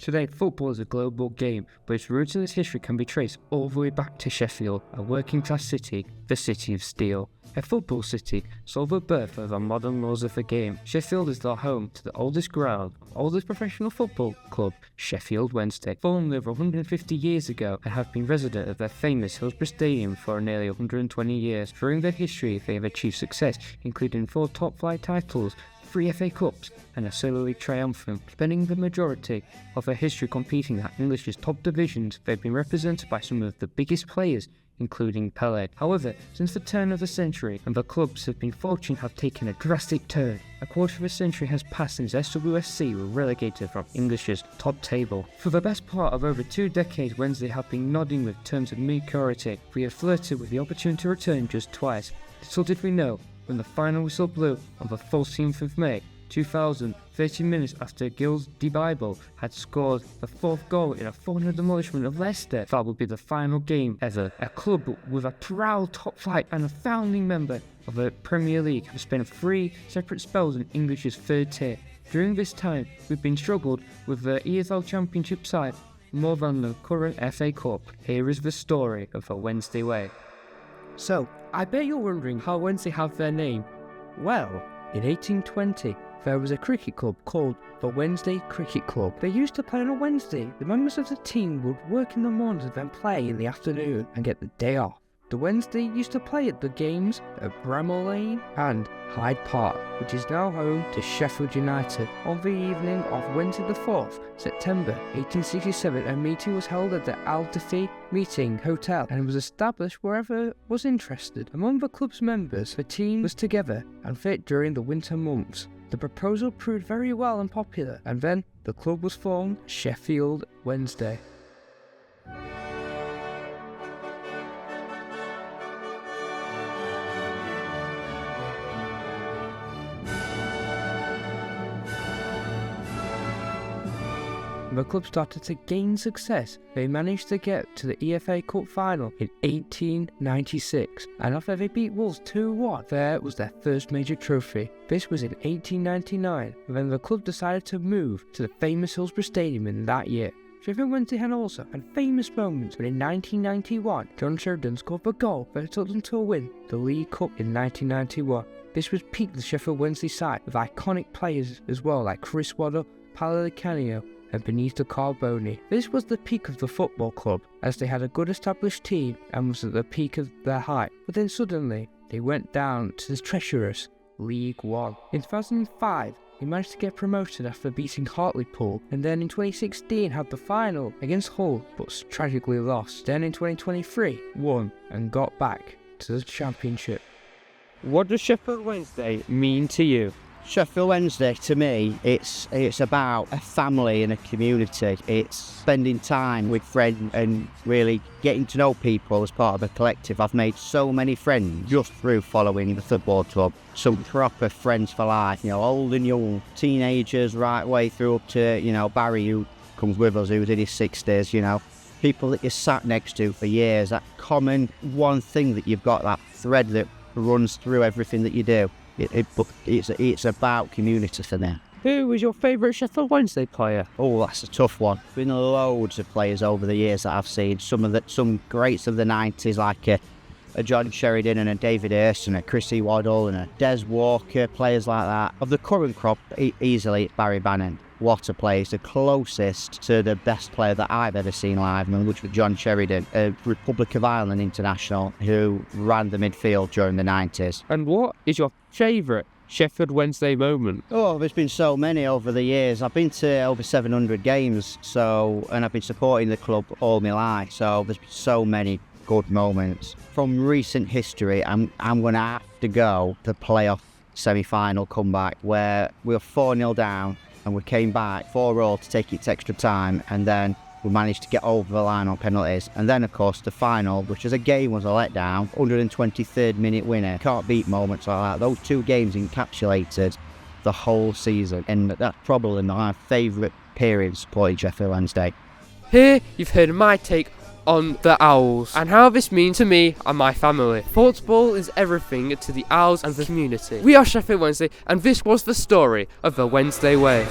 Today, football is a global game, but its roots in its history can be traced all the way back to Sheffield, a working-class city, the City of Steel. A football city saw the birth of the modern laws of the game. Sheffield is the home to the oldest ground, oldest professional football club, Sheffield Wednesday, formed over 150 years ago and have been resident of their famous Hillsborough Stadium for nearly 120 years. During their history, they have achieved success, including 4 top-flight titles, 3 FA Cups and a Silver League triumphant. Spending the majority of their history competing at English's top divisions, they've been represented by some of the biggest players, including Pelé. However, since the turn of the century, and the clubs have been fortunate have taken a drastic turn. A quarter of a century has passed since SWSC were relegated from English's top table. For the best part of over 2 decades, Wednesday have been nodding with terms of mediocrity. We have flirted with the opportunity to return just twice. Little did we know, when the final whistle blew on the 14th of May 2000, 30 minutes after Gilles de Bible had scored the 4th goal in a 4-0 demolishment of Leicester, that would be the final game ever. A club with a proud top flight and a founding member of the Premier League have spent 3 separate spells in English's 3rd tier. During this time, we've been struggled with the EFL Championship side more than the current FA Cup. Here is the story of the Wednesday way. So, I bet you're wondering how Wednesday have their name. Well, in 1820, there was a cricket club called the Wednesday Cricket Club. They used to play on a Wednesday. The members of the team would work in the mornings and then play in the afternoon and get the day off. The Wednesday used to play at the games at Bramall Lane and Hyde Park, which is now home to Sheffield United. On the evening of Wednesday the 4th, September 1867, a meeting was held at the Aldefi Meeting Hotel and was established wherever was interested. Among the club's members, the team was together and fit during the winter months. The proposal proved very well and popular, and then the club was formed, Sheffield Wednesday. The club started to gain success. They managed to get to the EFA Cup final in 1896, and after they beat Wolves 2-1, there was their first major trophy. This was in 1899, and then the club decided to move to the famous Hillsborough Stadium in that year. Sheffield Wednesday had also had famous moments, but in 1991, John Sheridan scored the goal that took them to win the League Cup in 1991. This was peak the Sheffield Wednesday side, with iconic players as well like Chris Waddle, Paolo Di Canio, and Benito Carboni. This was the peak of the football club, as they had a good established team and was at the peak of their height. But then suddenly, they went down to the treacherous League One. In 2005, they managed to get promoted after beating Hartlepool, and then in 2016 had the final against Hull, but tragically lost. Then in 2023, won and got back to the championship. What does Sheffield Wednesday mean to you? Sheffield Wednesday, to me, it's about a family and a community. It's spending time with friends and really getting to know people as part of a collective. I've made so many friends just through following the football club. Some proper friends for life, old and young, teenagers right way through up to, Barry, who comes with us, who's in his 60s, people that you sat next to for years. That common one thing that you've got, that thread that runs through everything that you do. It's about community for me. Who was your favourite Sheffield Wednesday player? Oh, that's a tough one. Been loads of players over the years that I've seen. Some greats of the 90s, like a John Sheridan and a David Hurst and a Chrissy Waddle and a Des Walker, players like that. Of the current crop, easily Barry Bannon. What a player. He's the closest to the best player that I've ever seen live, which was John Sheridan, a Republic of Ireland international who ran the midfield during the 90s. And what is your favourite Sheffield Wednesday moment? Oh, there's been so many over the years. I've been to over 700 games, and I've been supporting the club all my life, so there's been so many good moments. From recent history, I'm going to have to go to the playoff semi-final comeback where we were 4-0 down and we came back 4-4 to take it to extra time, and then we managed to get over the line on penalties. And then, of course, the final, which as a game was a letdown, 123rd minute winner. Can't beat moments like that. Those 2 games encapsulated the whole season, and that's probably my favourite period supporting Sheffield Wednesday. Here you've heard my take on the Owls and how this means to me and my family. Football is everything to the Owls and the community. We are Sheffield Wednesday, and this was the story of the Wednesday way.